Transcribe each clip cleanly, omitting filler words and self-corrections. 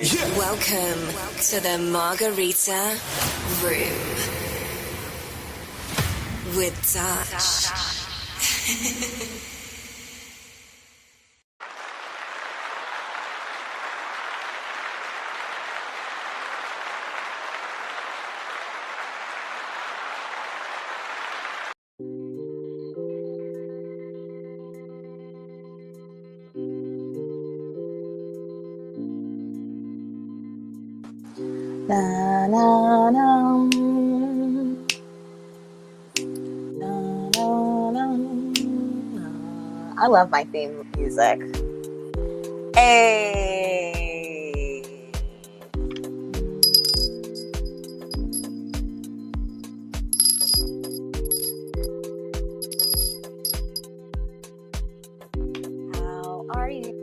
Welcome to the Margarita Room with Dutch. Na, na, na. Na, na, na. I love my theme music. Hey. How are you?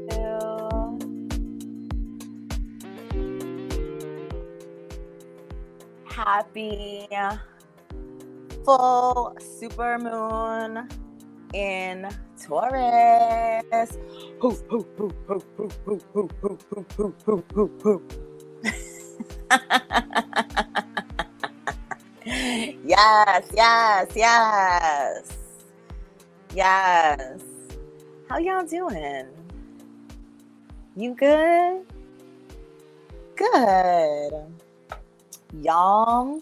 Happy full super moon in Taurus. Hoop, hoop, hoop, hoop, hoop, hoop, hoop, hoop, hoop, hoop, hoop, hoop, hoop. Yes, yes, yes. Yes. How y'all doing? You good? Good. Y'all.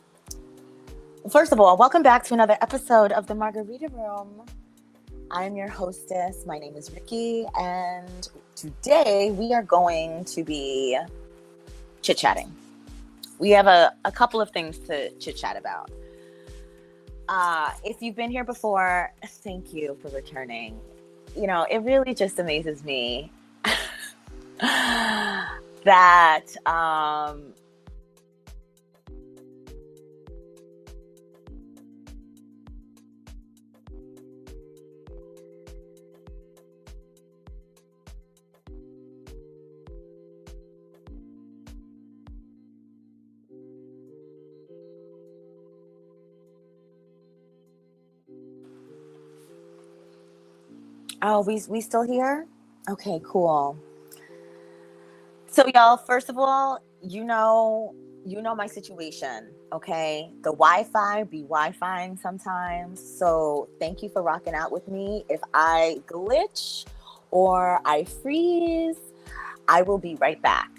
First of all, welcome back to another episode of the Margarita Room. I am your hostess. My name is Ricky, and today we are going to be chit-chatting. We have a couple of things to chit-chat about. If you've been here before, thank you for returning. You know, it really just amazes me that oh, we still here? Okay, cool. So y'all, first of all, you know my situation, okay? The Wi-Fi be Wi-Fiing sometimes. So thank you for rocking out with me. If I glitch or I freeze, I will be right back.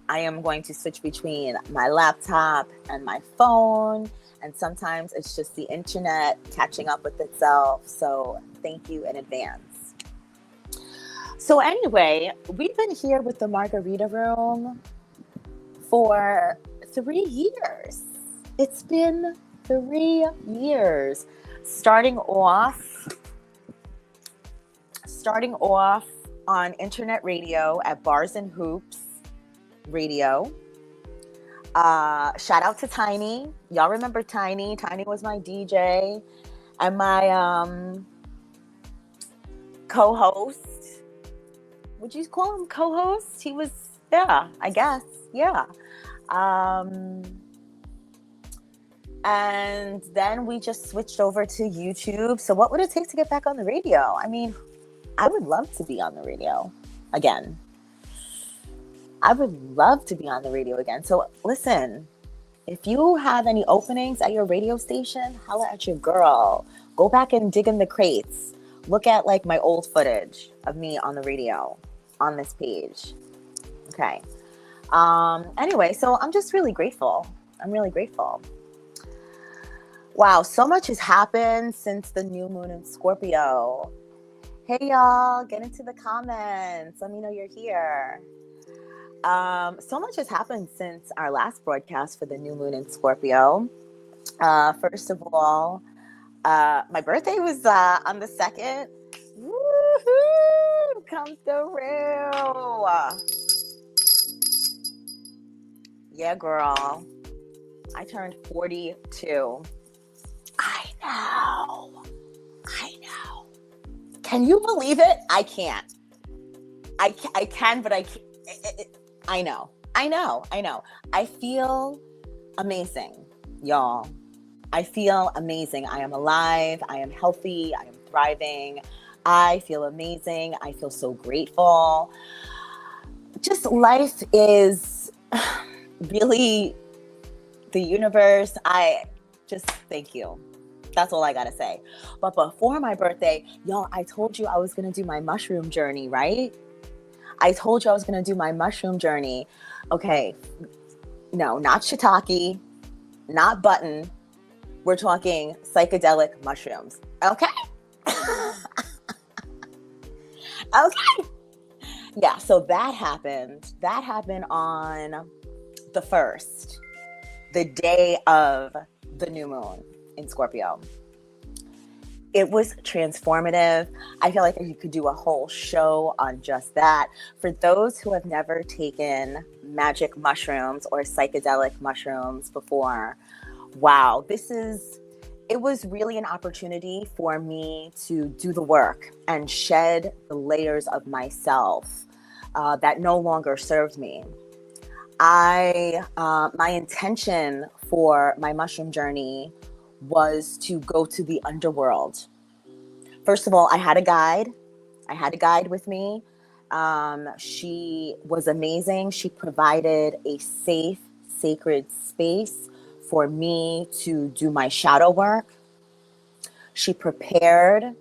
I am going to switch between my laptop and my phone. And sometimes it's just the internet catching up with itself. So thank you in advance. So anyway, we've been here with the Margarita Room for 3 years. It's been 3 years. Starting off on internet radio at Bars and Hoops Radio. Shout out to Tiny. Y'all remember Tiny? Tiny was my DJ and my co-host. Would you call him co-host? He was, yeah, I guess. Yeah. And then we just switched over to YouTube. So what would it take to get back on the radio? I mean, I would love to be on the radio again. So listen, if you have any openings at your radio station, holla at your girl. Go back and dig in the crates. Look at like my old footage of me on the radio on this page. Okay. Anyway, so I'm just really grateful. I'm really grateful. Wow, so much has happened since the new moon in Scorpio. Hey y'all, get into the comments. Let me know you're here. So much has happened since our last broadcast for the new moon in Scorpio. First of all, my birthday was on the 2nd. Woohoo! Come through. Yeah, girl. I turned 42. I know. Can you believe it? I can't. I can, but I can't. I know. I feel amazing, y'all. I feel amazing. I am alive. I am healthy. I am thriving. I feel amazing. I feel so grateful. Just life is really, the universe, I just thank you. That's all I gotta say. But before my birthday, y'all, I told you I was gonna do my mushroom journey, right? I told you I was gonna do my mushroom journey. Okay, no, not shiitake, not button. We're talking psychedelic mushrooms. Okay? Okay. Yeah, so that happened. That happened on the 1st, the day of the new moon in Scorpio. It was transformative. I feel like you could do a whole show on just that. For those who have never taken magic mushrooms or psychedelic mushrooms before, wow, it was really an opportunity for me to do the work and shed the layers of myself that no longer served me. My intention for my mushroom journey was to go to the underworld. First of all, I had a guide. I had a guide with me. She was amazing. She provided a safe, sacred space for me to do my shadow work. She prepared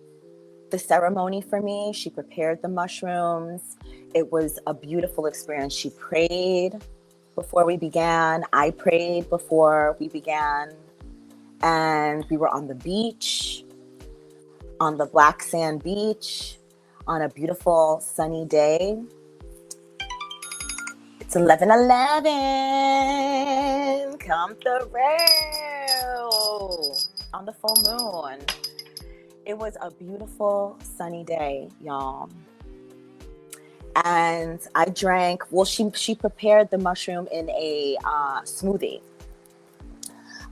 the ceremony for me. She prepared the mushrooms. It was a beautiful experience. She prayed before we began. I prayed before we began. And we were on the beach, on the black sand beach, on a beautiful sunny day. It's 11:11. Come through on the full moon. It was a beautiful sunny day, y'all. And I drank, well, she prepared the mushroom in a smoothie.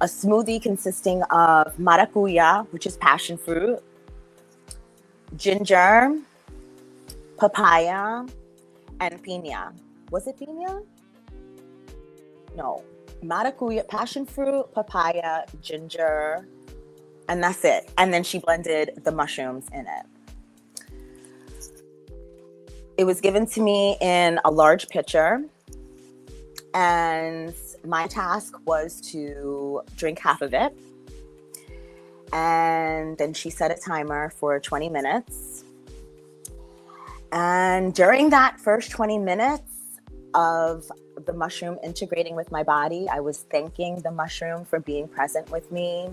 A smoothie consisting of maracuya, which is passion fruit, ginger, papaya, and piña. Was it piña? No. Maracuya, passion fruit, papaya, ginger, and that's it. And then she blended the mushrooms in it. It was given to me in a large pitcher, and my task was to drink half of it. And then she set a timer for 20 minutes. And during that first 20 minutes of the mushroom integrating with my body, I was thanking the mushroom for being present with me.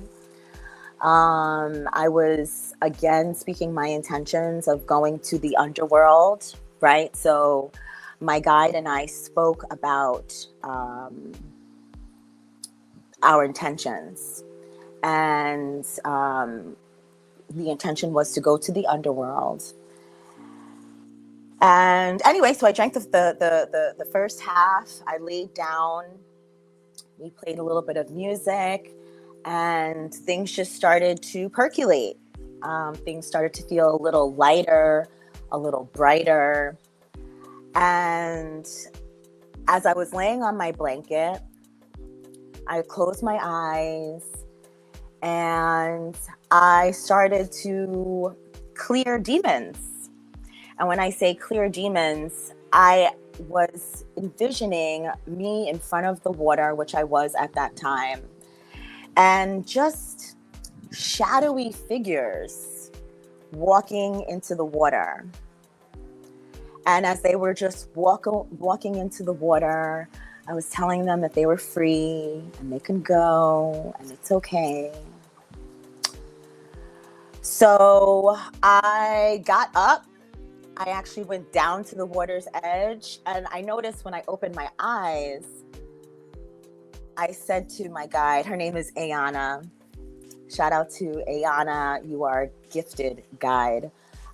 I was, again, speaking my intentions of going to the underworld, right? So my guide and I spoke about our intentions. And the intention was to go to the underworld. And anyway, so I drank the first half. I laid down. We played a little bit of music. And things just started to percolate. Things started to feel a little lighter, a little brighter. And as I was laying on my blanket, I closed my eyes and I started to clear demons. And when I say clear demons, I was envisioning me in front of the water, which I was at that time, and just shadowy figures walking into the water. And as they were just walking into the water, I was telling them that they were free and they can go and it's okay. So I got up. I actually went down to the water's edge, and I noticed when I opened my eyes, I said to my guide, her name is Ayana. Shout out to Ayana. You are a gifted guide.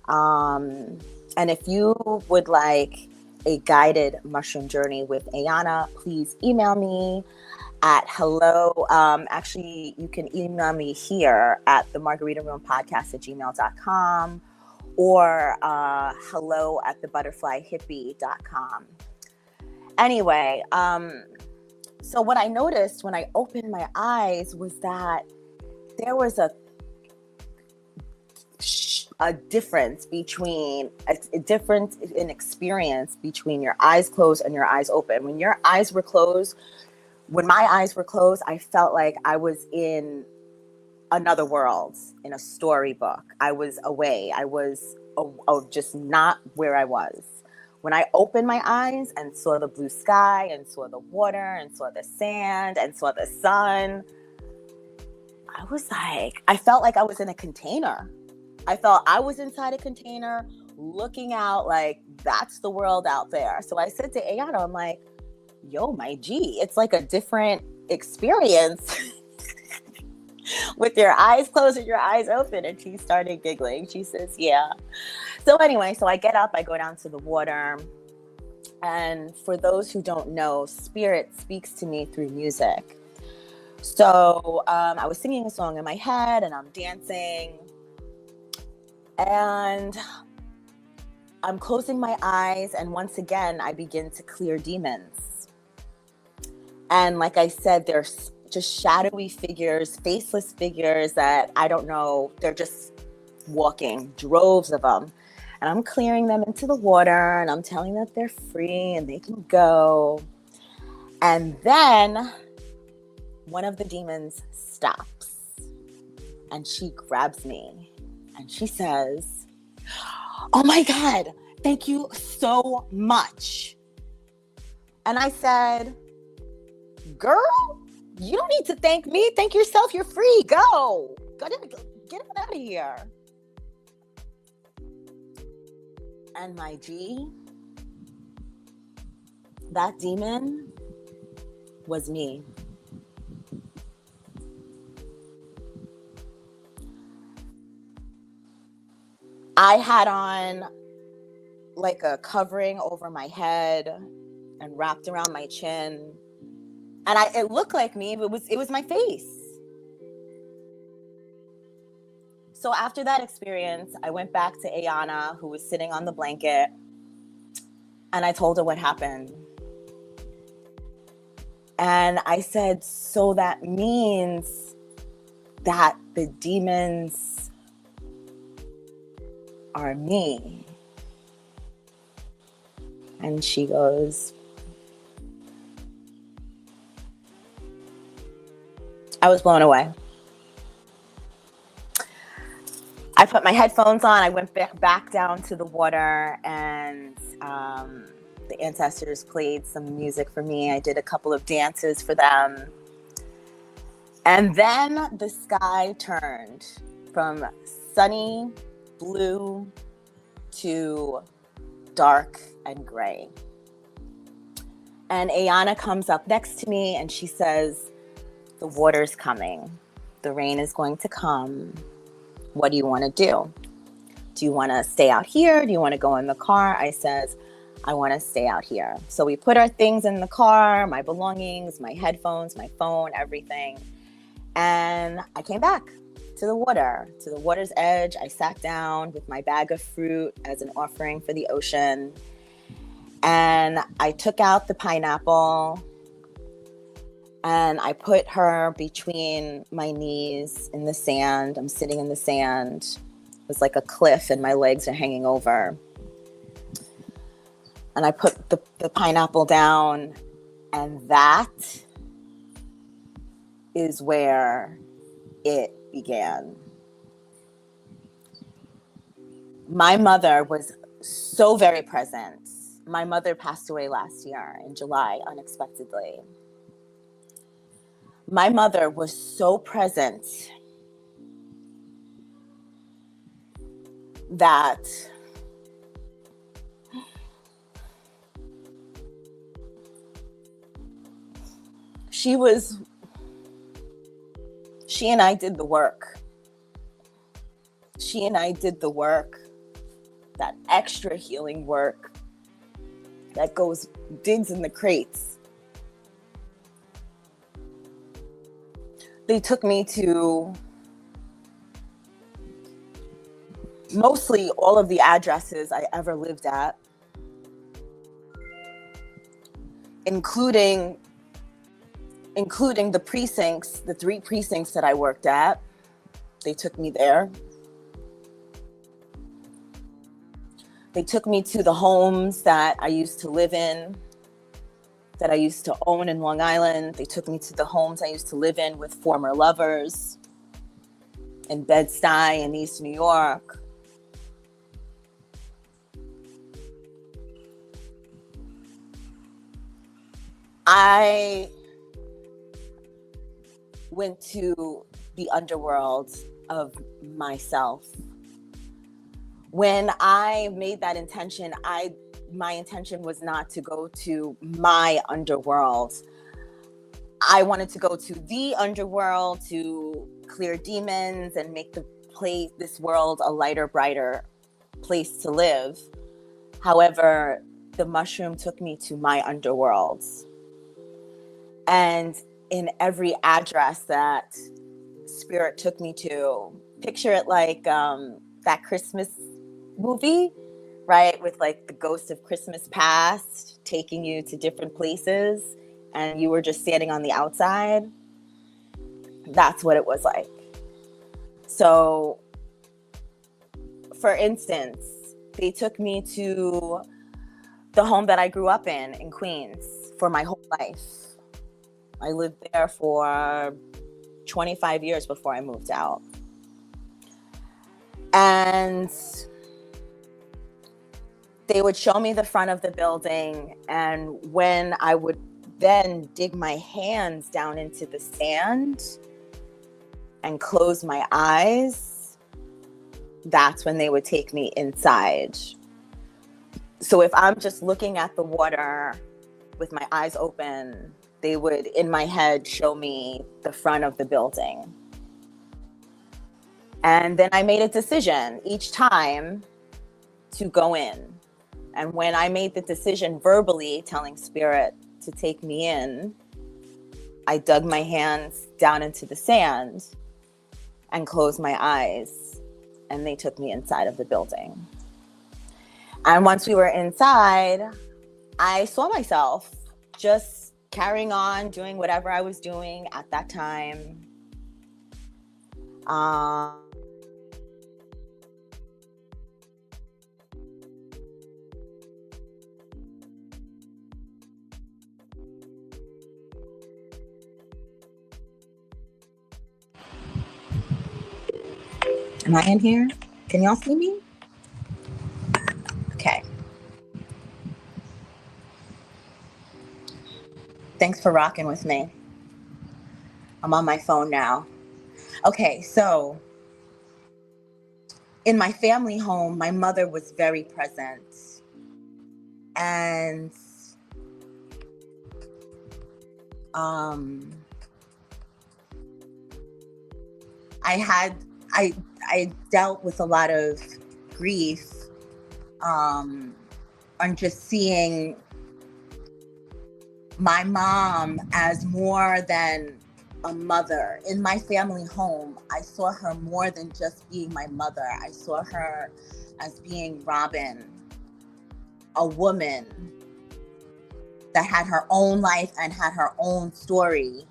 And if you would like a guided mushroom journey with Ayana, please email me at hello. Actually, you can email me here at the margaritaroompodcast@gmail.com or hello@thebutterflyhippie.com. Anyway, so what I noticed when I opened my eyes was that there was a a difference in experience between your eyes closed and your eyes open. When my eyes were closed, I felt like I was in another world, in a storybook. I was away. I was just not where I was. When I opened my eyes and saw the blue sky and saw the water and saw the sand and saw the sun, I felt like I was in a container. I felt I was inside a container looking out like that's the world out there. So I said to Ayana, I'm like, yo, my G, it's like a different experience with your eyes closed and your eyes open. And she started giggling. She says, yeah. So anyway, so I get up, I go down to the water. And for those who don't know, spirit speaks to me through music. So I was singing a song in my head and I'm dancing. And I'm closing my eyes. And once again, I begin to clear demons. And like I said, there's just shadowy figures, faceless figures that I don't know. They're just walking, droves of them. And I'm clearing them into the water and I'm telling them that they're free and they can go. And then one of the demons stops and she grabs me and she says, oh my God, thank you so much. And I said, girl, you don't need to thank me. Thank yourself. You're free. Go. Get out of here. And my G, that demon was me. I had on like a covering over my head and wrapped around my chin. And it looked like me, but it was my face. So after that experience, I went back to Ayana, who was sitting on the blanket, and I told her what happened. And I said, so that means that the demons are me. And she goes, I was blown away. I put my headphones on. I went back down to the water, and the ancestors played some music for me. I did a couple of dances for them. And then the sky turned from sunny blue to dark and gray. And Ayana comes up next to me and she says, the water's coming. The rain is going to come. What do you want to do? Do you want to stay out here? Do you want to go in the car? I says, I want to stay out here. So we put our things in the car, my belongings, my headphones, my phone, everything. And I came back to the water's edge. I sat down with my bag of fruit as an offering for the ocean. And I took out the pineapple and I put her between my knees in the sand. I'm sitting in the sand. It was like a cliff and my legs are hanging over. And I put the pineapple down, and that is where it began. My mother was so very present. My mother passed away last year in July, unexpectedly. My mother was so present that she and I did the work. She and I did the work, that extra healing work that digs in the crates. They took me to mostly all of the addresses I ever lived at, including the precincts, the 3 precincts that I worked at. They took me there. They took me to the homes that I used to live in, that I used to own in Long Island. They took me to the homes I used to live in with former lovers in Bed-Stuy in East New York. I went to the underworld of myself. When I made that intention, my intention was not to go to my underworld. I wanted to go to the underworld to clear demons and make this world a lighter, brighter place to live. However, the mushroom took me to my underworld. And in every address that spirit took me to, picture it like that Christmas movie, right? With like the ghost of Christmas past taking you to different places and you were just standing on the outside. That's what it was like. So, for instance, they took me to the home that I grew up in Queens for my whole life. I lived there for 25 years before I moved out. And they would show me the front of the building, and when I would then dig my hands down into the sand and close my eyes, that's when they would take me inside. So if I'm just looking at the water with my eyes open, they would, in my head, show me the front of the building. And then I made a decision each time to go in. And when I made the decision verbally, telling spirit to take me in, I dug my hands down into the sand and closed my eyes, and they took me inside of the building. And once we were inside, I saw myself just carrying on, doing whatever I was doing at that time. Am I in here? Can y'all see me? Okay. Thanks for rocking with me. I'm on my phone now. Okay, so in my family home, my mother was very present. And I dealt with a lot of grief on just seeing my mom as more than a mother. In my family home, I saw her more than just being my mother. I saw her as being Robin, a woman that had her own life and had her own story.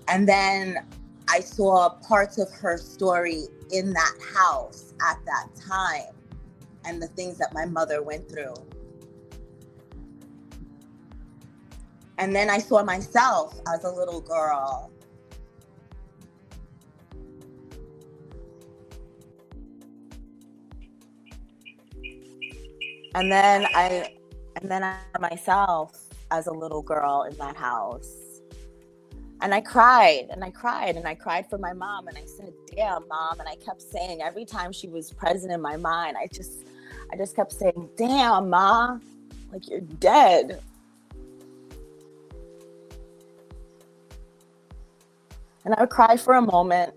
And then I saw parts of her story in that house at that time and the things that my mother went through. And then I saw myself as a little girl. And then I saw myself as a little girl in that house. And I cried and I cried and I cried for my mom. And I said, damn, Mom. And I kept saying, every time she was present in my mind, I just kept saying, damn, Ma, like you're dead. And I would cry for a moment.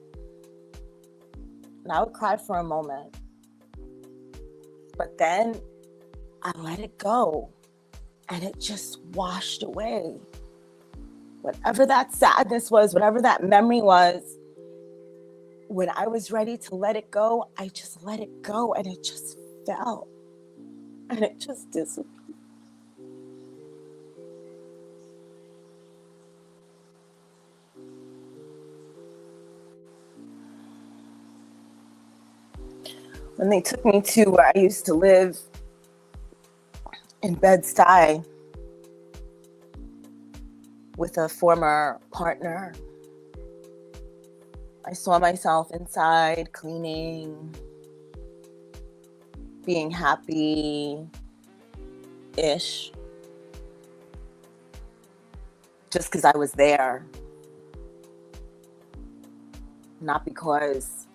And I would cry for a moment. But then I let it go. And it just washed away. Whatever that sadness was, whatever that memory was, when I was ready to let it go, I just let it go, and it just fell. And it just disappeared. And they took me to where I used to live in Bed-Stuy with a former partner. I saw myself inside cleaning, being happy-ish, just because I was there, not because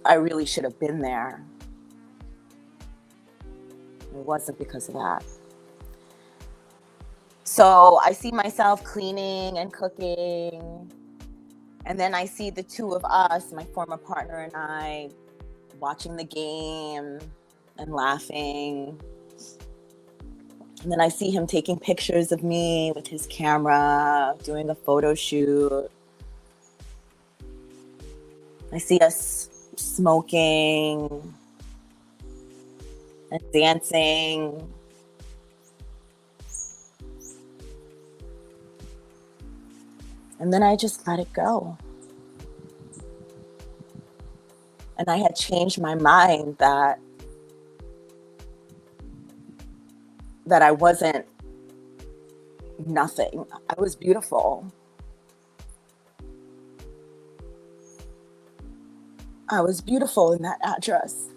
I really should have been there. It wasn't because of that. So I see myself cleaning and cooking, and then I see the two of us, my former partner and I, watching the game and laughing. And then I see him taking pictures of me with his camera, doing a photo shoot. I see us smoking and dancing. And then I just let it go. And I had changed my mind that I wasn't nothing. I was beautiful. I was beautiful in that address.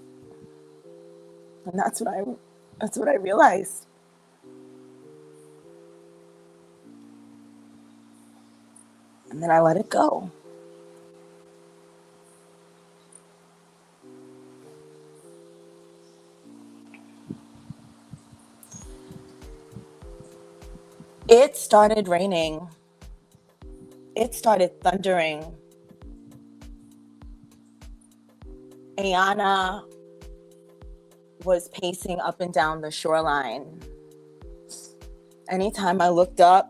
And that's what I realized. And then I let it go. It started raining. It started thundering. Ayana was pacing up and down the shoreline. Anytime I looked up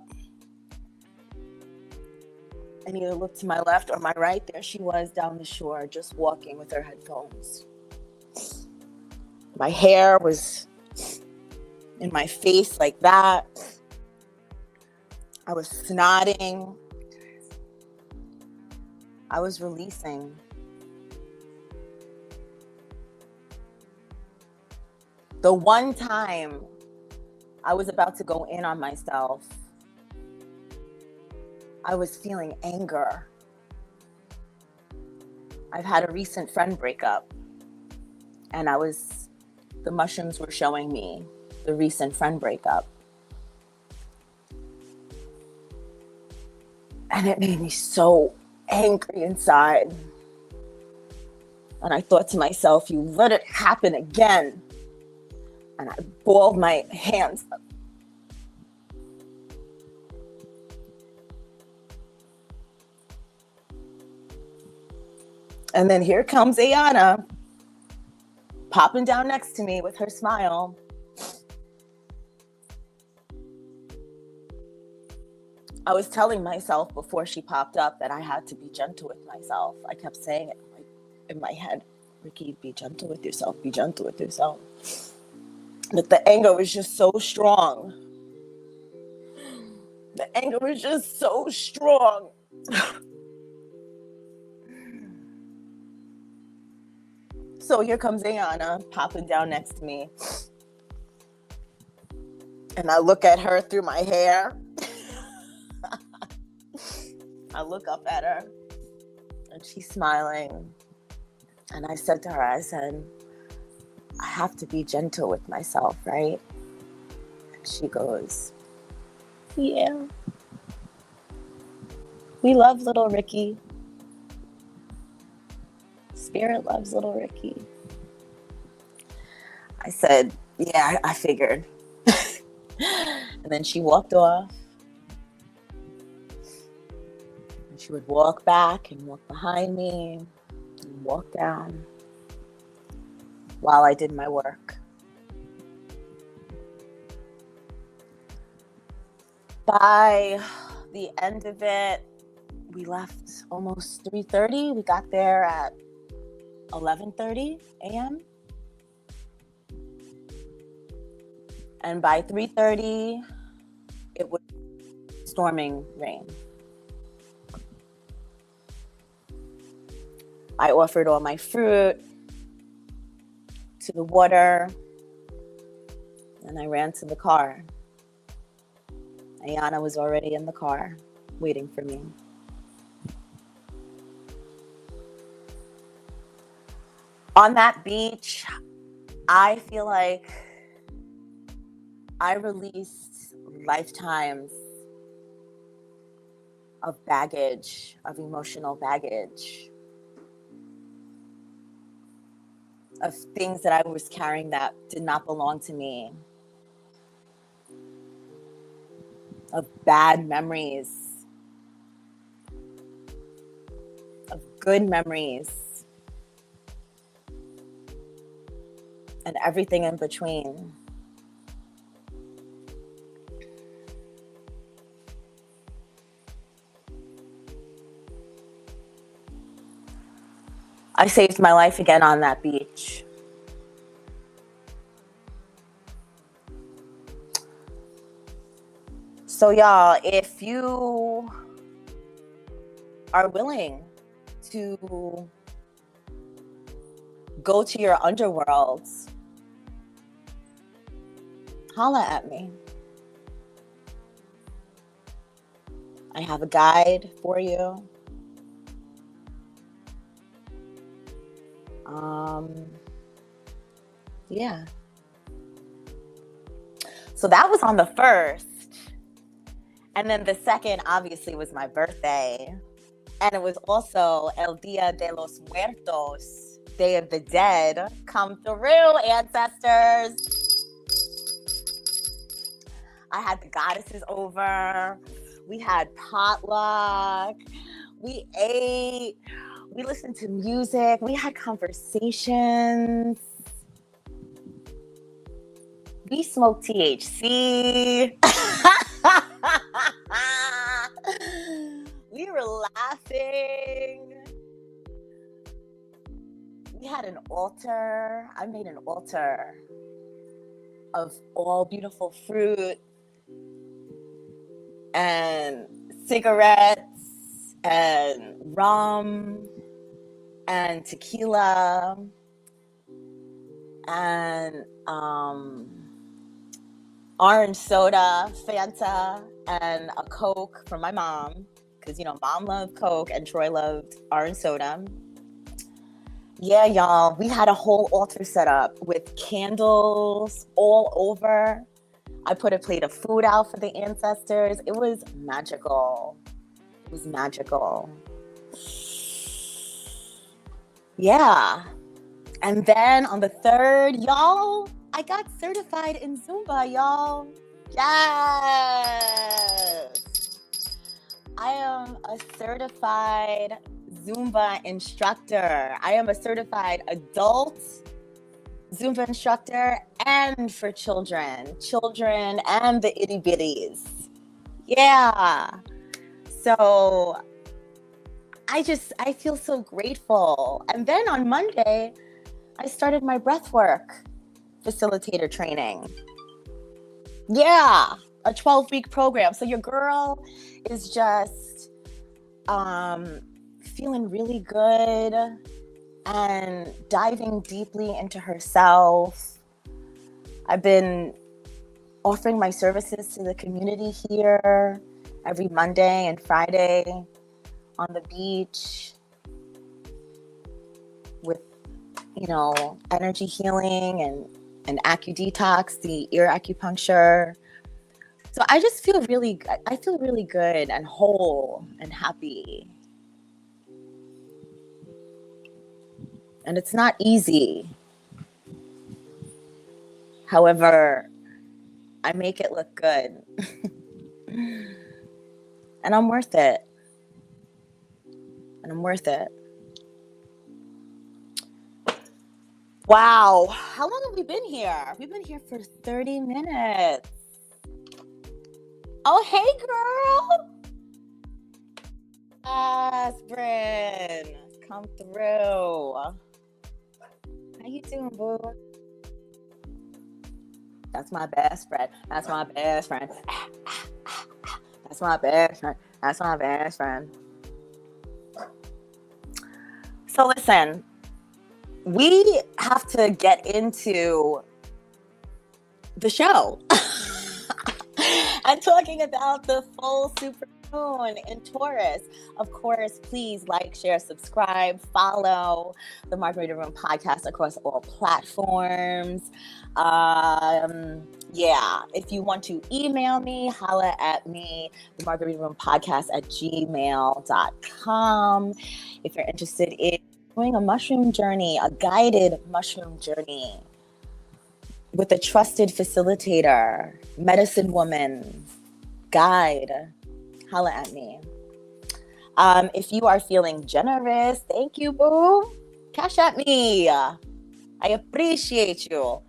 and either looked to my left or my right, there she was down the shore, just walking with her headphones. My hair was in my face like that. I was snotting. I was releasing. The one time I was about to go in on myself, I was feeling anger. I've had a recent friend breakup, and the mushrooms were showing me the recent friend breakup. And it made me so angry inside. And I thought to myself, you let it happen again. And I balled my hands up. And then here comes Ayana, popping down next to me with her smile. I was telling myself before she popped up that I had to be gentle with myself. I kept saying it in my head, Ricky, be gentle with yourself, be gentle with yourself. But the anger was just so strong. The anger was just so strong. So here comes Ayana popping down next to me. And I look at her through my hair. I look up at her and she's smiling. And I said to her, I have to be gentle with myself, right? And she goes, yeah. We love little Ricky. Spirit loves little Ricky. I said, yeah, I figured. And then she walked off. And she would walk back and walk behind me and walk down while I did my work. By the end of it, we left almost 3:30. We got there at 11:30 a.m. And by 3:30, it was storming rain. I offered all my fruit to the water, and I ran to the car. Ayana was already in the car waiting for me. On that beach, I feel like I released lifetimes of baggage, of emotional baggage, of things that I was carrying that did not belong to me, of bad memories, of good memories, and everything in between. I saved my life again on that beach. So y'all, if you are willing to go to your underworld, holla at me. I have a guide for you. Yeah. So that was on the 1st. And then the 2nd, obviously, was my birthday. And it was also El Dia de los Muertos, Day of the Dead. Come through, ancestors. I had the goddesses over. We had potluck. We ate. We listened to music. We had conversations. We smoked THC. We were laughing. We had an altar. I made an altar of all beautiful fruit and cigarettes and rum and tequila and orange soda, Fanta, and a Coke for my mom, because mom loved Coke and Troy loved orange soda. Yeah, y'all, we had a whole altar set up with candles all over. I put a plate of food out for the ancestors. It was magical. It was magical. Yeah. And then on the 3rd, y'all, I got certified in Zumba, y'all. Yes. I am a certified Zumba instructor. I am a certified adult Zumba instructor and for children and the itty bitties. Yeah. So I feel so grateful. And then on Monday, I started my breathwork facilitator training. Yeah, a 12-week program. So your girl is just feeling really good and diving deeply into herself. I've been offering my services to the community here every Monday and Friday on the beach with energy healing and acu-detox, the ear acupuncture. So I feel really good and whole and happy. And it's not easy. However, I make it look good. And I'm worth it. Wow. How long have we been here? We've been here for 30 minutes. Oh, hey, girl. Yes, Bryn. Come through. How you doing, boo? That's my best friend. That's my best friend. That's my best friend. That's my best friend. So listen, we have to get into the show and talking about the full super moon in Taurus. Of course, please like, share, subscribe, follow the Margarita Room podcast across all platforms. If you want to email me, holla at me, the Margarita Room podcast at gmail.com. If you're interested in doing a mushroom journey, a guided mushroom journey with a trusted facilitator, medicine woman, guide, holla at me. If you are feeling generous, thank you, boo. Cash at me. I appreciate you.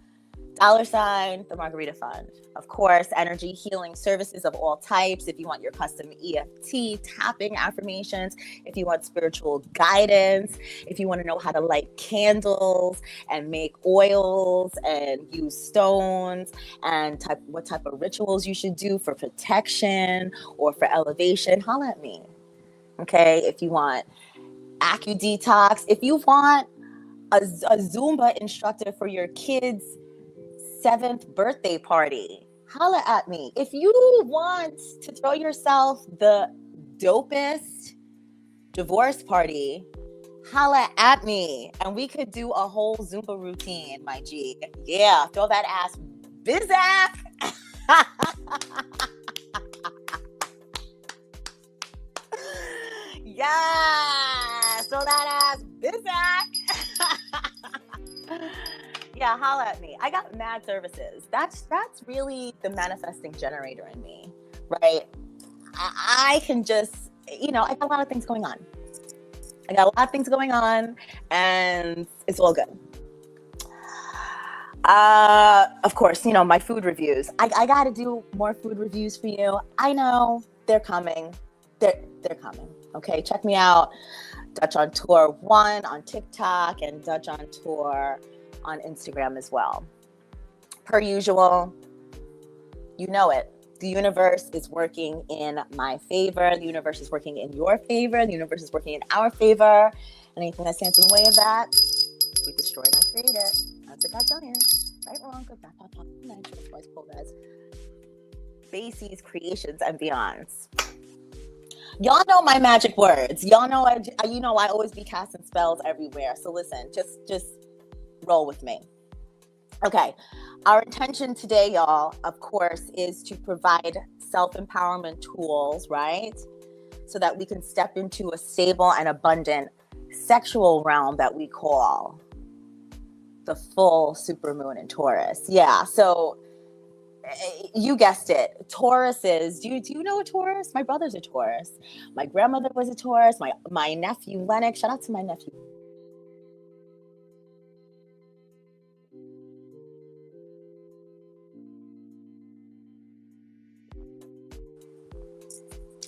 $, the Margarita Fund. Of course, energy healing services of all types. If you want your custom EFT tapping affirmations, if you want spiritual guidance, if you want to know how to light candles and make oils and use stones and what type of rituals you should do for protection or for elevation, holla at me. Okay, if you want AccuDetox, if you want a Zumba instructor for your kids' 7th birthday party, holla at me. If you want to throw yourself the dopest divorce party, holla at me. And we could do a whole Zumba routine, my G. Yeah, throw that ass bizak. Yeah, throw that ass bizak. Yeah, holla at me. I got mad services. That's really the manifesting generator in me, right? I can just, I got a lot of things going on. And it's all good. Of course, my food reviews. I got to do more food reviews for you. I know they're coming. They're coming. Okay, check me out. Dutch on Tour 1 on TikTok and Dutch on Tour on Instagram as well. Per usual, you know it. The universe is working in my favor. The universe is working in your favor. The universe is working in our favor. Anything that stands in the way of that, we destroy and I create it. That's what God's done here. Right, wrong, good, bad, pop, pop, natural, twice, pull, guys. Bases, creations, and beyonds. Y'all know my magic words. Y'all know I always be casting spells everywhere. So listen, just roll with me. Okay. Our intention today, y'all, of course, is to provide self-empowerment tools, right? So that we can step into a stable and abundant sexual realm that we call the full supermoon in Taurus. Yeah. So you guessed it. Tauruses. Do you know a Taurus? My brother's a Taurus. My grandmother was a Taurus. My nephew Lennox. Shout out to my nephew.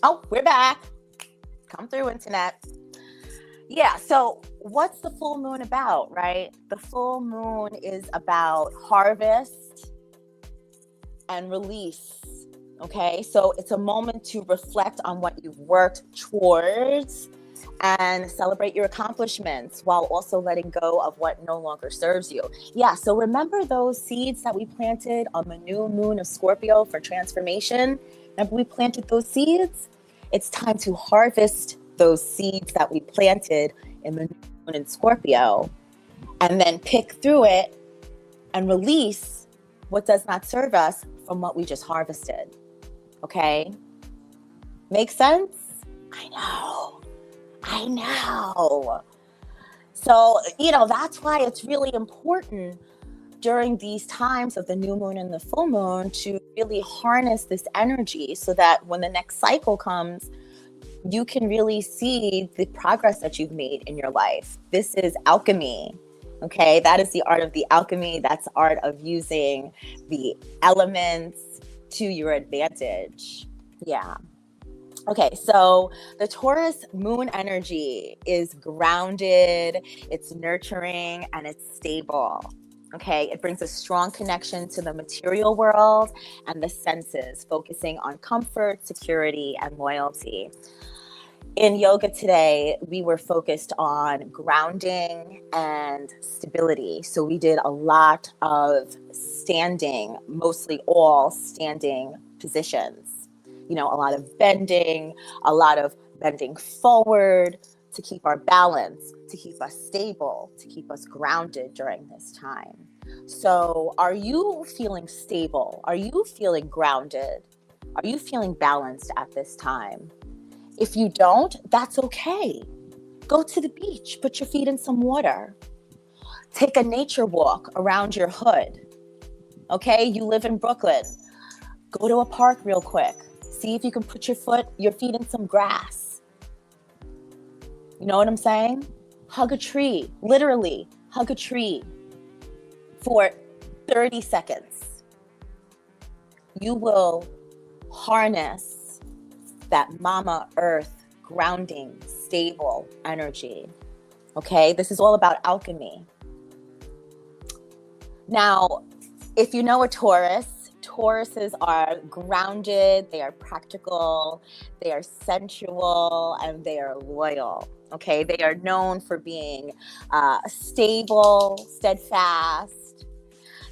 Oh, we're back. Come through, internet. Yeah, so what's the full moon about, right? The full moon is about harvest and release, okay? So it's a moment to reflect on what you've worked towards and celebrate your accomplishments while also letting go of what no longer serves you. Yeah, so remember those seeds that we planted on the new moon of Scorpio for transformation? Remember we planted those seeds? It's time to harvest those seeds that we planted in the new moon in Scorpio and then pick through it and release what does not serve us from what we just harvested. Okay? Make sense? I know. So, that's why it's really important during these times of the new moon and the full moon to really harness this energy so that when the next cycle comes, you can really see the progress that you've made in your life. This is alchemy. Okay, that is the art of the alchemy. That's the art of using the elements to your advantage. Yeah. Okay, so the Taurus moon energy is grounded, it's nurturing, and it's stable. Okay, it brings a strong connection to the material world and the senses, focusing on comfort, security, and loyalty. In yoga today, we were focused on grounding and stability. So we did a lot of standing, mostly all standing positions. You know, a lot of bending forward to keep our balance, to keep us stable, to keep us grounded during this time. So are you feeling stable? Are you feeling grounded? Are you feeling balanced at this time? If you don't, that's okay. Go to the beach, put your feet in some water. Take a nature walk around your hood. Okay, you live in Brooklyn. Go to a park real quick. See if you can put your feet in some grass. You know what I'm saying? Hug a tree, literally hug a tree for 30 seconds. You will harness that Mama Earth grounding, stable energy. Okay, this is all about alchemy. Now, if you know a Taurus, Tauruses are grounded, they are practical, they are sensual, and they are loyal. Okay, they are known for being stable, steadfast,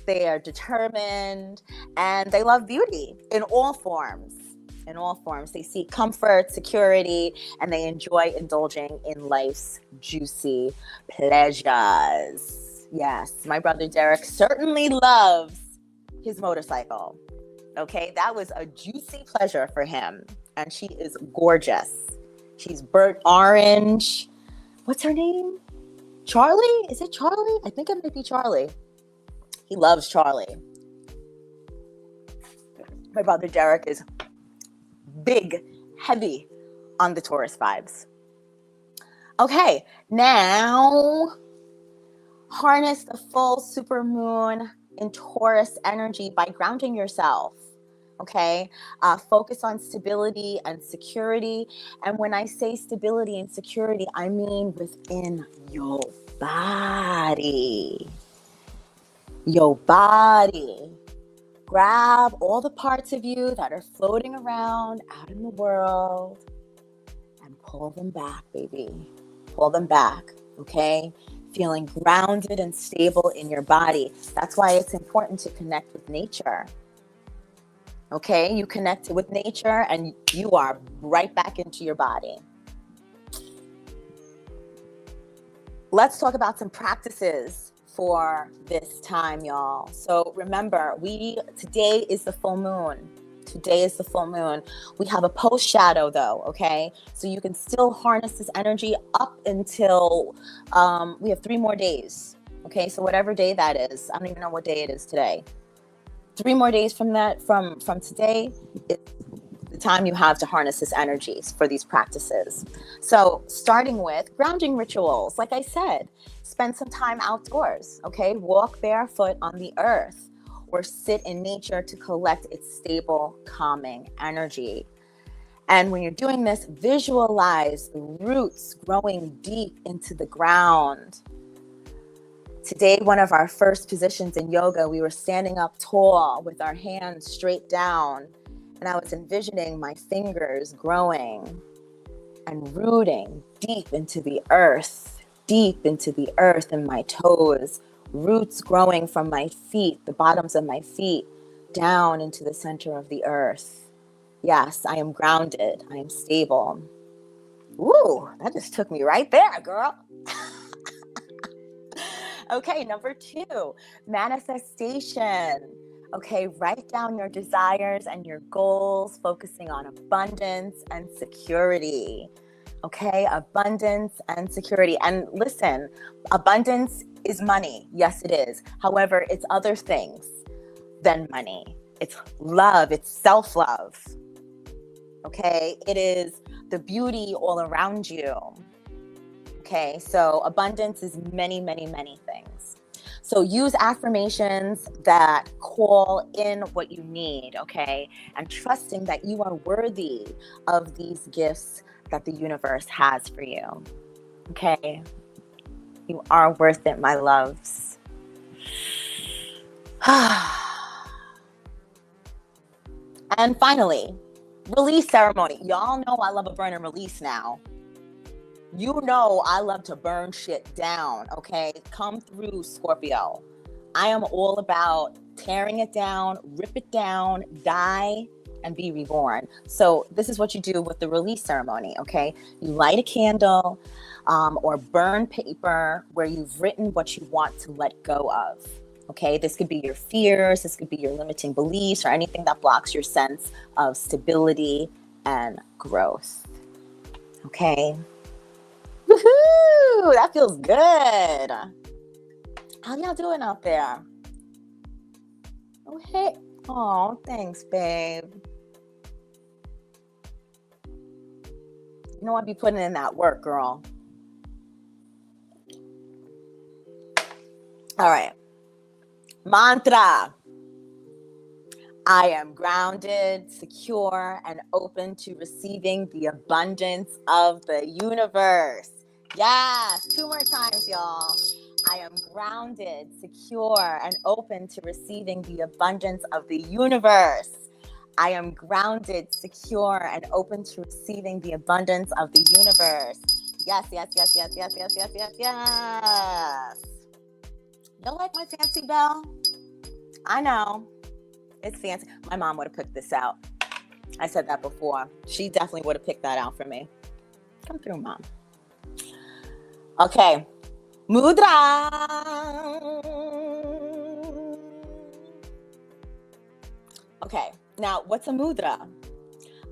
they are determined, and they love beauty in all forms. In all forms. They seek comfort, security, and they enjoy indulging in life's juicy pleasures. Yes, my brother Derek certainly loves his motorcycle. Okay, that was a juicy pleasure for him. And she is gorgeous. She's burnt orange. What's her name? Charlie? Is it Charlie? I think it might be Charlie. He loves Charlie. My brother Derek is big, heavy on the Taurus vibes. Okay, now harness the full super moon in Taurus energy by grounding yourself. Okay, focus on stability and security. And when I say stability and security, I mean within your body. Your body. Grab all the parts of you that are floating around out in the world and pull them back, baby. Pull them back, okay? Feeling grounded and stable in your body. That's why it's important to connect with nature. Okay? You connect with nature and you are right back into your body. Let's talk about some practices for this time, y'all. So remember, today is the full moon. Today is the full moon. We have a post shadow though, okay? So you can still harness this energy up until we have 3 more days. Okay, so whatever day that is, I don't even know what day it is today. 3 more days from that, from today, it's the time you have to harness this energy for these practices. So starting with grounding rituals, like I said, spend some time outdoors, okay? Walk barefoot on the earth or sit in nature to collect its stable, calming energy. And when you're doing this, visualize the roots growing deep into the ground. Today, one of our first positions in yoga, we were standing up tall with our hands straight down. And I was envisioning my fingers growing and rooting deep into the earth and my toes, roots growing from my feet, the bottoms of my feet, down into the center of the earth. Yes, I am grounded. I am stable. Ooh, that just took me right there, girl. Okay, number 2, manifestation. Okay, write down your desires and your goals, focusing on abundance and security. Okay, abundance and security. And listen, abundance is money. Yes, it is. However, it's other things than money. It's love. It's self-love. Okay, it is the beauty all around you. Okay, so abundance is many, many, many things. So use affirmations that call in what you need, okay? And trusting that you are worthy of these gifts that the universe has for you, okay? You are worth it, my loves. And finally, release ceremony. Y'all know I love a burn and release now. You know I love to burn shit down, okay? Come through, Scorpio. I am all about tearing it down, rip it down, die, and be reborn. So this is what you do with the release ceremony, okay? You light a candle or burn paper where you've written what you want to let go of, okay? This could be your fears, this could be your limiting beliefs, or anything that blocks your sense of stability and growth, okay? Woohoo! That feels good. How y'all doing out there? Oh, hey. Oh, thanks, babe. You know I'd be putting in that work, girl. All right. Mantra. I am grounded, secure, and open to receiving the abundance of the universe. Yes, 2 more times, y'all. I am grounded, secure, and open to receiving the abundance of the universe. I am grounded, secure, and open to receiving the abundance of the universe. Yes, yes, yes, yes, yes, yes, yes, yes, yes. You like my fancy bell? I know. It's fancy. My mom would have picked this out. I said that before. She definitely would have picked that out for me. Come through, Mom. Okay. Mudra. Okay. Now, what's a mudra?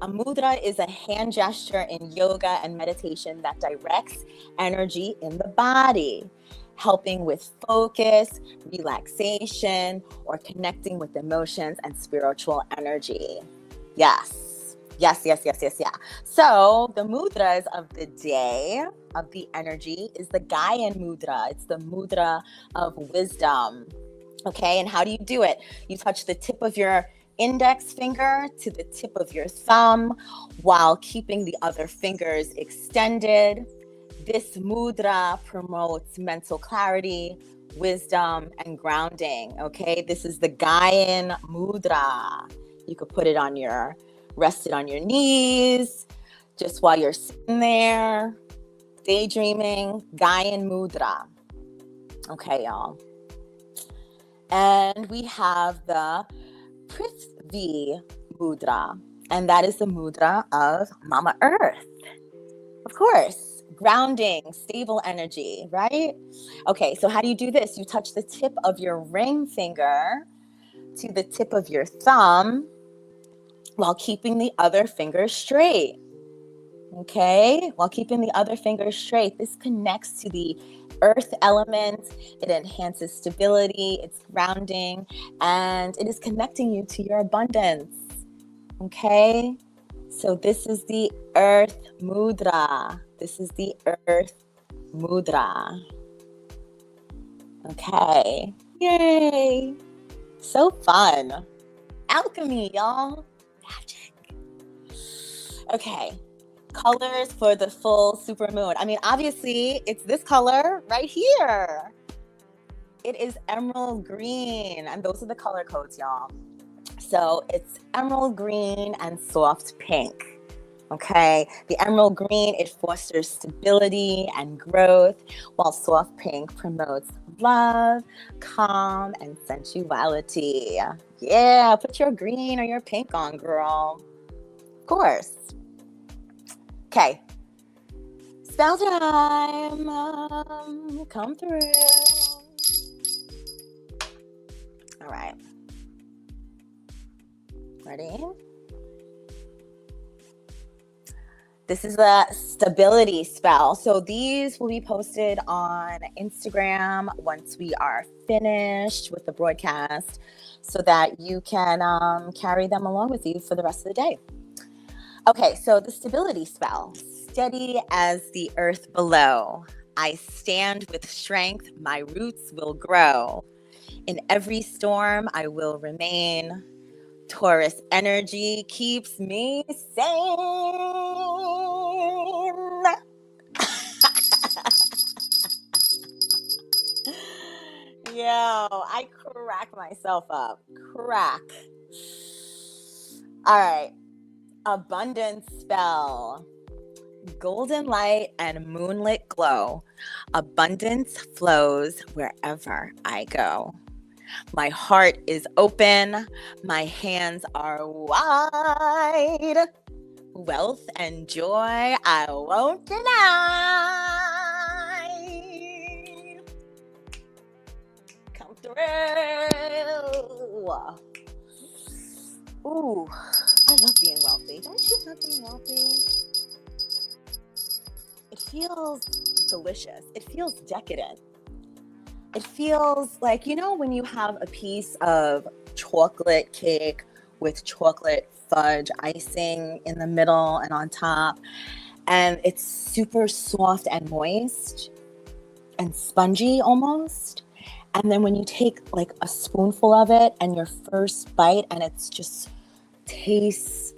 A mudra is a hand gesture in yoga and meditation that directs energy in the body, helping with focus, relaxation, or connecting with emotions and spiritual energy. Yes. Yes, yes, yes, yes, yeah. So the mudras of the day, of the energy, is the Gaian mudra. It's the mudra of wisdom. Okay, and how do you do it? You touch the tip of your index finger to the tip of your thumb while keeping the other fingers extended. This mudra promotes mental clarity, wisdom, and grounding. Okay, this is the Gaian mudra. You could put it on rest it on your knees, just while you're sitting there, daydreaming. Gaian mudra. Okay, y'all. And we have the Prithvi mudra, and that is the mudra of Mama Earth. Of course, grounding, stable energy, right? Okay, so how do you do this? You touch the tip of your ring finger to the tip of your thumb while keeping the other finger straight. Okay, while keeping the other finger straight. This connects to the earth element. It enhances stability, it's grounding, and it is connecting you to your abundance. Okay, so this is the earth mudra. This is the earth mudra. Okay, yay! So fun. Alchemy, y'all. Magic. Okay. Colors for the full super moon. I mean, obviously, it's this color right here. It is emerald green, and those are the color codes, y'all. So it's emerald green and soft pink. Okay, the emerald green, it fosters stability and growth, while soft pink promotes love, calm, and sensuality. Yeah, put your green or your pink on, girl. Of course. Okay. Spell time. Come through. All right. Ready? This is a stability spell. So these will be posted on Instagram once we are finished with the broadcast so that you can carry them along with you for the rest of the day. Okay, so the stability spell. Steady as the earth below. I stand with strength, my roots will grow. In every storm, I will remain. Taurus energy keeps me sane. Yo, I crack myself up. Crack. All right. Abundance spell. golden light and moonlit glow. Abundance flows wherever I go. My heart is open. My hands are wide. Wealth and joy I won't deny. Come through. Ooh, I love being wealthy. Don't you love being wealthy? It feels delicious. It feels decadent. It feels like, when you have a piece of chocolate cake with chocolate fudge icing in the middle and on top, and it's super soft and moist and spongy almost. And then when you take like a spoonful of it and your first bite, and it's just tastes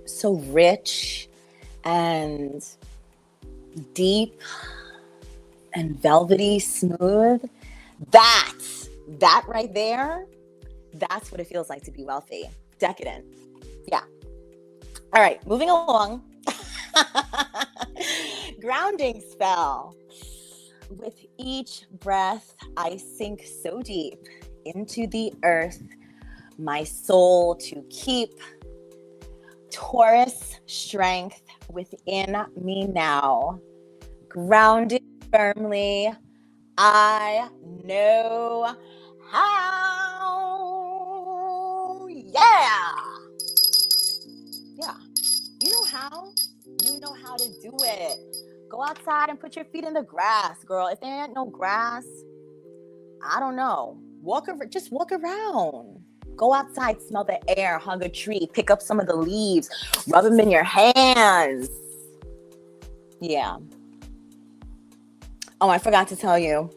so rich and deep and velvety smooth, that right there, that's what it feels like to be wealthy. Decadent. Yeah. All right, moving along. Grounding spell. With each breath, I sink so deep into the earth, my soul to keep. Taurus strength within me now. Grounded firmly, I know how. Yeah. You know how? You know how to do it. Go outside and put your feet in the grass, girl. If there ain't no grass, I don't know. Just walk around. Go outside, smell the air, hug a tree, pick up some of the leaves, rub them in your hands. Yeah. Oh, I forgot to tell you.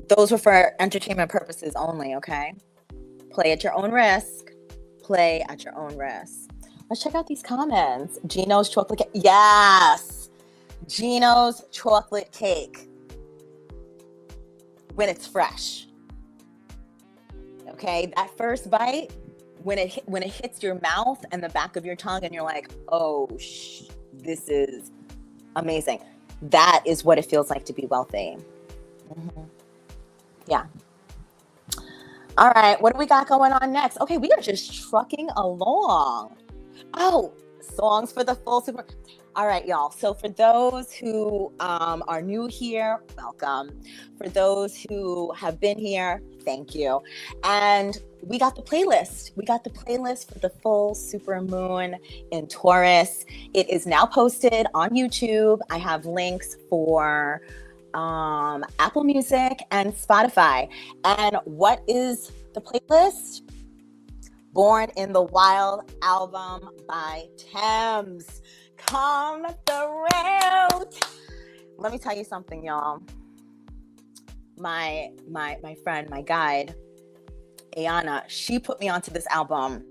Those were for entertainment purposes only, okay? Play at your own risk. Play at your own risk. Let's check out these comments. Gino's chocolate cake. Yes. Gino's chocolate cake. When it's fresh. Okay, that first bite, when it hits your mouth and the back of your tongue, and you're like, oh, this is amazing. That is what it feels like to be wealthy. Mm-hmm. Yeah. All right, what do we got going on next? Okay, we are just trucking along. Oh, songs for the full super. All right, y'all. So for those who are new here, welcome. For those who have been here, thank you. And we got the playlist. We got the playlist for the full super moon in Taurus. It is now posted on YouTube. I have links for Apple Music and Spotify. And what is the playlist? Born in the Wild album by Thames. Come through. Let me tell you something, y'all. My friend, my guide, Ayana, she put me onto this album.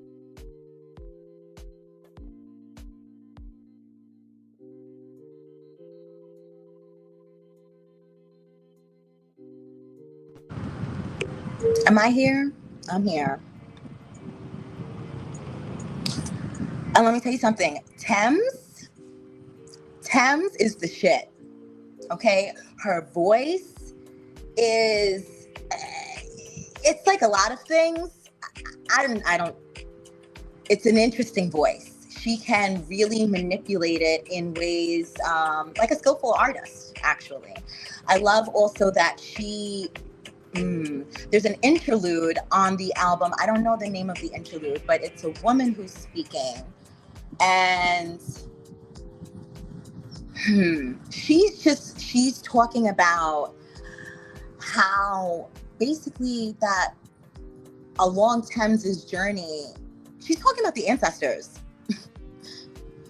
Am I here? I'm here. And let me tell you something. Thames is the shit. Okay? Her voice is, it's like a lot of things. I don't, it's an interesting voice. She can really manipulate it in ways like a skillful artist, actually. I love also that there's an interlude on the album. I don't know the name of the interlude, but it's a woman who's speaking. And she's talking about how basically that along Thames's journey, she's talking about the ancestors.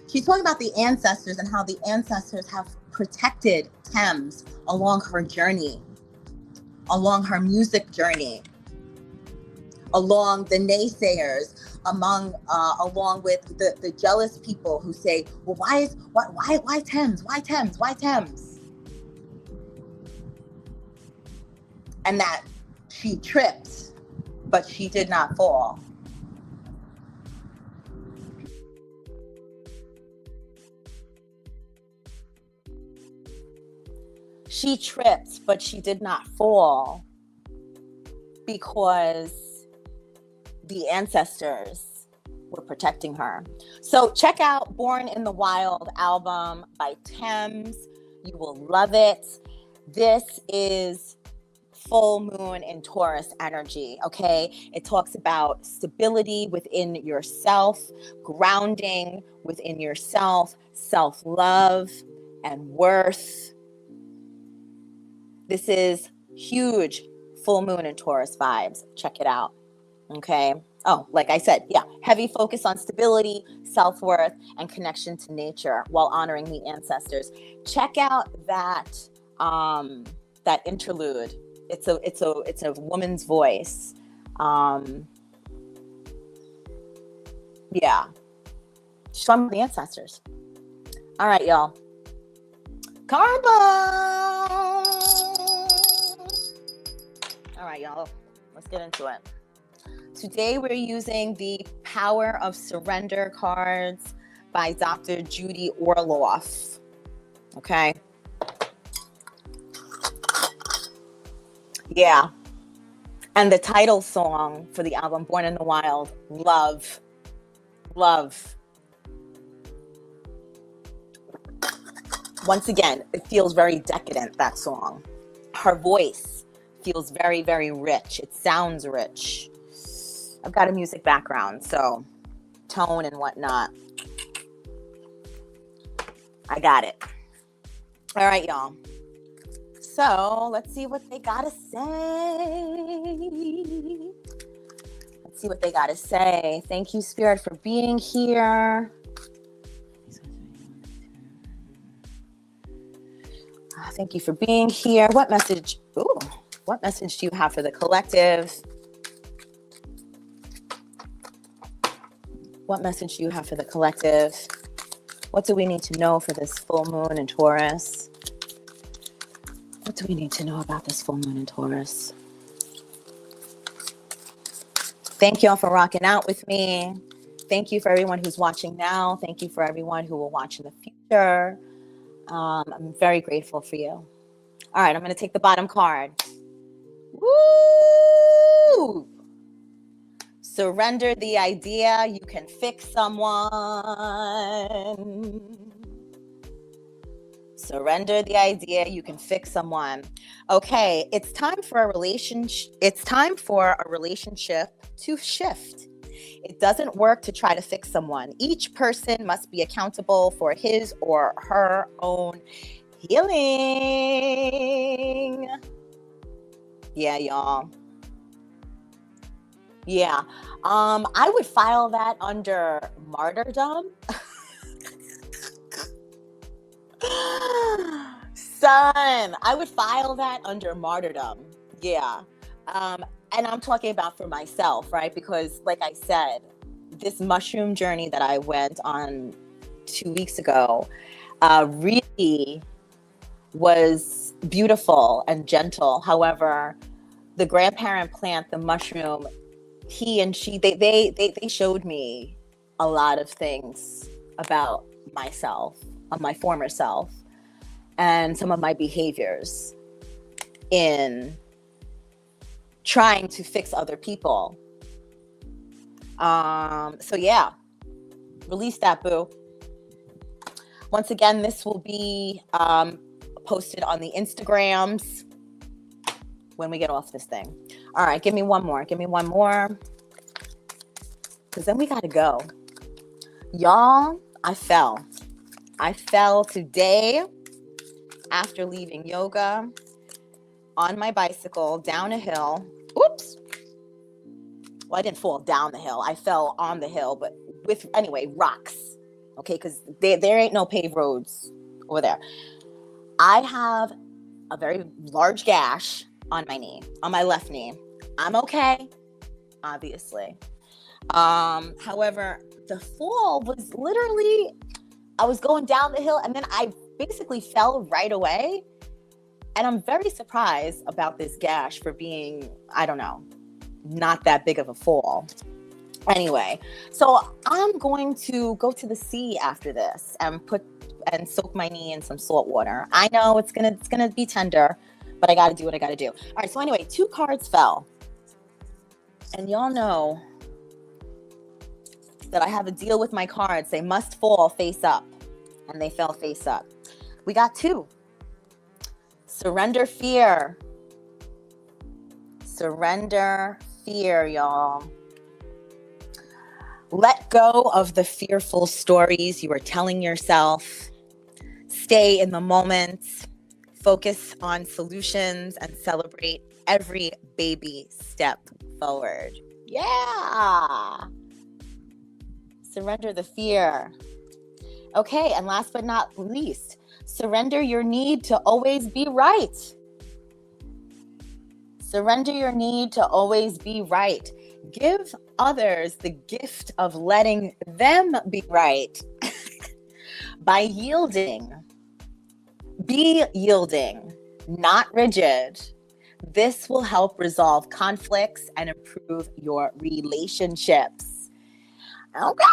She's talking about the ancestors and how the ancestors have protected Thames along her journey, along her music journey, along the naysayers, along with the jealous people who say, well, why Thames? Why Thames? Why Thames? And that she tripped, but she did not fall. She tripped, but she did not fall because the ancestors were protecting her. So check out Born in the Wild album by Thames. You will love it. This is full moon in Taurus energy, okay? It talks about stability within yourself, grounding within yourself, self-love and worth. This is huge full moon in Taurus vibes. Check it out, okay? Oh, like I said, yeah, heavy focus on stability, self-worth, and connection to nature while honoring the ancestors. Check out that that interlude. It's a woman's voice. Yeah, from the ancestors. All right, y'all. Karma. All right, y'all. Let's get into it. Today we're using the Power of Surrender cards by Dr. Judy Orloff. Okay. Yeah. And the title song for the album Born in the Wild, Love. Love. Once again, it feels very decadent, that song. Her voice feels very, very rich. It sounds rich. I've got a music background, so tone and whatnot. I got it. All right, y'all. So let's see what they gotta say. Let's see what they gotta say. Thank you, Spirit, for being here. Thank you for being here. What message? Ooh, what message do you have for the collective? What message do you have for the collective? What do we need to know for this full moon in Taurus? What do we need to know about this full moon in Taurus? Thank you all for rocking out with me. Thank you for everyone who's watching now. Thank you for everyone who will watch in the future. I'm very grateful for you. All right, I'm going to take the bottom card. Woo! Surrender the idea you can fix someone. Surrender the idea you can fix someone. Okay, it's time for a relationship. It's time for a relationship to shift. It doesn't work to try to fix someone. Each person must be accountable for his or her own healing. Yeah, y'all. Yeah. I would file that under martyrdom. Son, I would file that under martyrdom. Yeah. And I'm talking about for myself, right? Because like I said, this mushroom journey that I went on 2 weeks ago really was beautiful and gentle. However, the grandparent plant, the mushroom, he and she, they showed me a lot of things about myself, of my former self, and some of my behaviors in trying to fix other people. So yeah, release that, boo. Once again, this will be posted on the Instagrams when we get off this thing. All right, give me one more. Give me one more. Because then we got to go. Y'all, I fell. I fell today after leaving yoga on my bicycle down a hill. Oops. Well, I didn't fall down the hill. I fell on the hill, but with, anyway, rocks. Okay, because there ain't no paved roads over there. I have a very large gash on my knee, on my left knee. I'm okay, obviously. However, the fall was literally, I was going down the hill and then I basically fell right away. And I'm very surprised about this gash for being, I don't know, not that big of a fall. Anyway, so I'm going to go to the sea after this and and soak my knee in some salt water. I know it's gonna be tender, but I gotta do what I gotta do. All right, so anyway, 2 cards fell. And y'all know that I have a deal with my cards. They must fall face up. And they fell face up. We got 2. Surrender fear. Surrender fear, y'all. Let go of the fearful stories you are telling yourself. Stay in the moment. Focus on solutions and celebrate every baby step forward. Yeah. Surrender the fear. Okay, and last but not least, surrender your need to always be right. Surrender your need to always be right. Give others the gift of letting them be right by yielding. Be yielding, not rigid. This will help resolve conflicts and improve your relationships. Okay.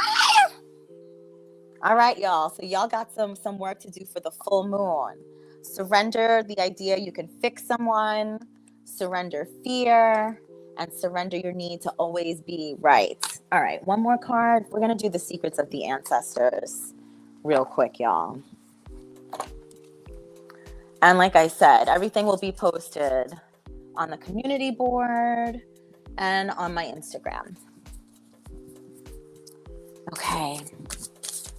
All right, y'all. So y'all got some work to do for the full moon. Surrender the idea you can fix someone, surrender fear, and surrender your need to always be right. All right, one more card. We're going to do the secrets of the ancestors real quick, y'all. And like I said, everything will be posted on the community board and on my Instagram. Okay.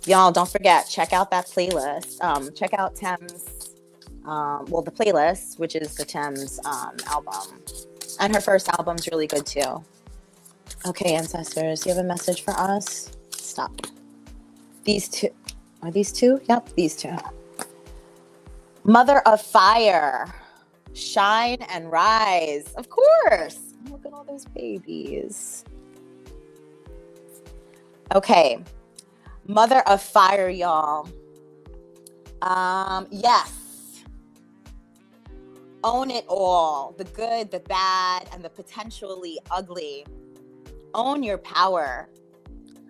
Y'all, don't forget, check out that playlist. Check out Thames, the playlist, which is the Thames album. And her first album's really good too. Okay, ancestors, do you have a message for us? Stop. These 2. Are these 2? Yep, these 2. Mother of fire, shine and rise. Of course. Look at all those babies. Okay. Mother of fire, y'all. Yes. Own it all. The good, the bad, and the potentially ugly. Own your power.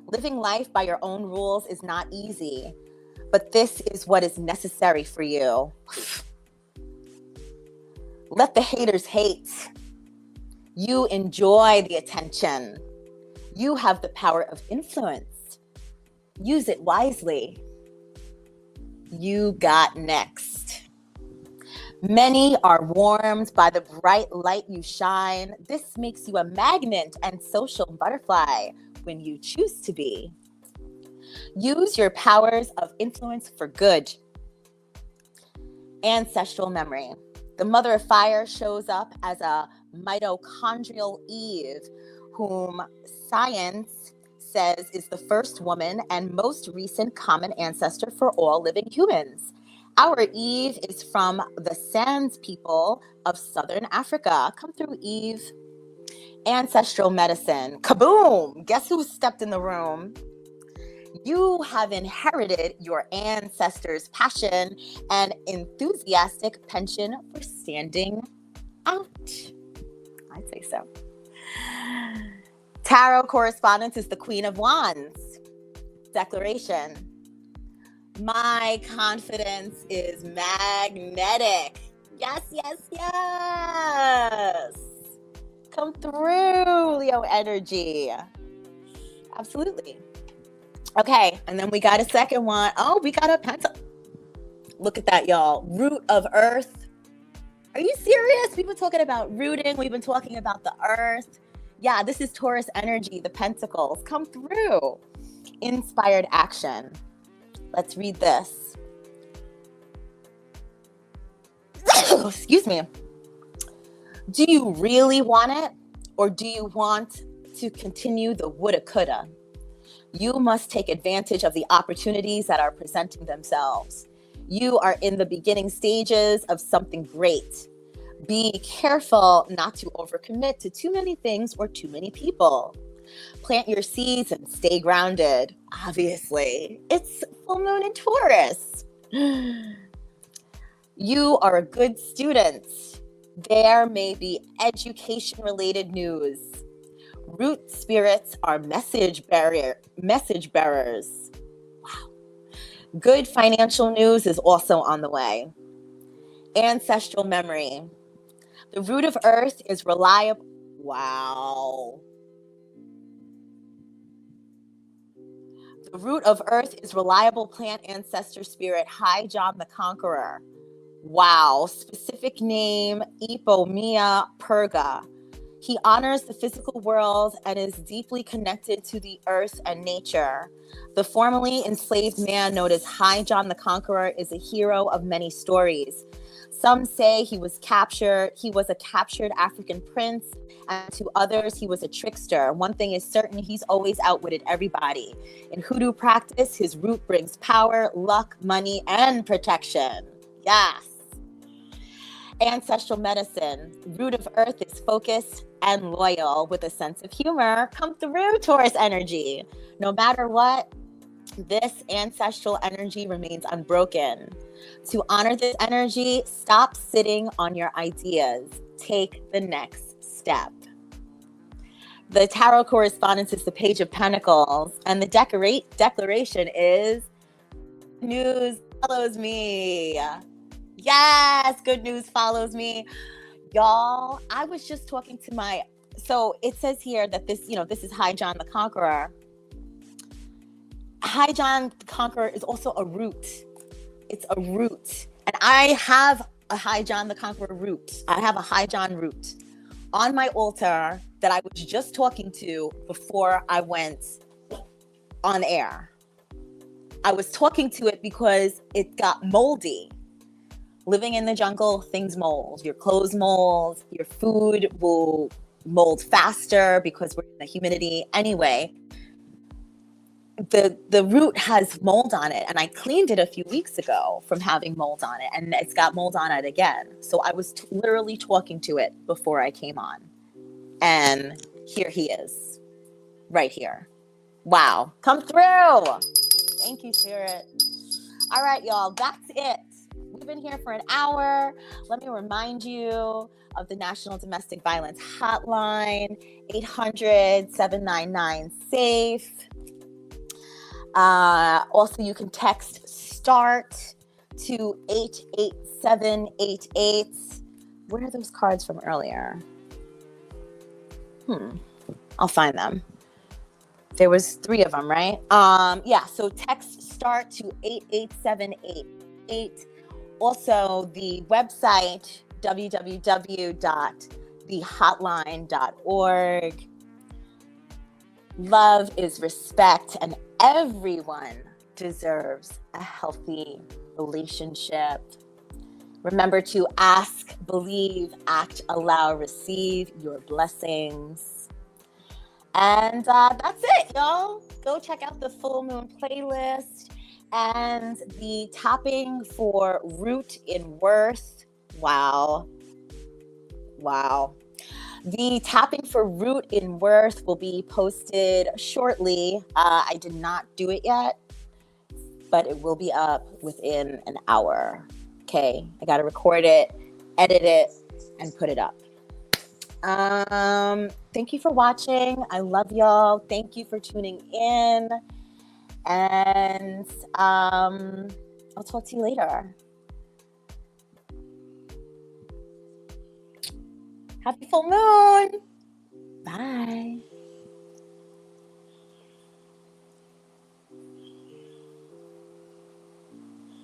Living life by your own rules is not easy, but this is what is necessary for you. Let the haters hate. You enjoy the attention. You have the power of influence. Use it wisely. You got next. Many are warmed by the bright light you shine. This makes you a magnet and social butterfly when you choose to be. Use your powers of influence for good. Ancestral memory. The mother of fire shows up as a mitochondrial Eve, whom science says is the first woman and most recent common ancestor for all living humans. Our Eve is from the Sands people of Southern Africa. Come through, Eve. Ancestral medicine. Kaboom! Guess who stepped in the room? You have inherited your ancestors' passion and enthusiastic penchant for standing out. I'd say so. Tarot correspondence is the Queen of Wands. Declaration. My confidence is magnetic. Yes, yes, yes. Come through, Leo energy. Absolutely. Okay, and then we got a second one. Oh, we got a pencil. Look at that, y'all. Root of earth. Are you serious? We've been talking about rooting. We've been talking about the earth. Yeah, this is Taurus energy, the pentacles. Come through. Inspired action. Let's read this. Excuse me. Do you really want it? Or do you want to continue the woulda, coulda? You must take advantage of the opportunities that are presenting themselves. You are in the beginning stages of something great. Be careful not to overcommit to too many things or too many people. Plant your seeds and stay grounded. Obviously, it's full moon in Taurus. You are a good student. There may be education-related news. Root spirits are message bearers. Wow. Good financial news is also on the way. Ancestral memory. The root of earth is reliable. Wow. The root of earth is reliable plant ancestor spirit High John the Conqueror. Wow. Specific name Epomia purga. He honors the physical world and is deeply connected to the earth and nature. The formerly enslaved man known as High John the Conqueror is a hero of many stories. Some say he was a captured African prince, and to others, he was a trickster. One thing is certain, he's always outwitted everybody. In hoodoo practice, his root brings power, luck, money, and protection. Yes. Ancestral medicine. Root of earth is focused and loyal with a sense of humor. Come through, Taurus energy. No matter what, this ancestral energy remains unbroken. To honor this energy, stop sitting on your ideas. Take the next step. The tarot correspondence is the Page of Pentacles, and the declaration is news follows me. Yes, good news follows me. Y'all, I was just talking to so it says here that this is High John the Conqueror. High John the Conqueror is also a root. It's a root. And I have a High John the Conqueror root. I have a High John root on my altar that I was just talking to before I went on air. I was talking to it because it got moldy. Living in the jungle, things mold. Your clothes mold. Your food will mold faster because we're in the humidity. Anyway, the root has mold on it, and I cleaned it a few weeks ago from having mold on it, and it's got mold on it again. So I was literally talking to it before I came on, and here he is, right here. Wow, come through. Thank you, Spirit. All right, y'all, that's it. We've been here for an hour. Let me remind you of the National Domestic Violence Hotline, 800-799-SAFE. Also, you can text START to 88788. Where are those cards from earlier? I'll find them. There was 3 of them, right? Yeah, so text START to 88788. Also, the website, www.thehotline.org. Love is respect, and everyone deserves a healthy relationship. Remember to ask, believe, act, allow, receive your blessings. And that's it, y'all. Go check out the Full Moon playlist and the tapping for root in worth. Wow. The tapping for root in worth will be posted shortly. I did not do it yet, but it will be up within an hour. Okay, I got to record it, edit it, and put it up. Thank you for watching. I love y'all. Thank you for tuning in. And I'll talk to you later. Happy full moon. Bye.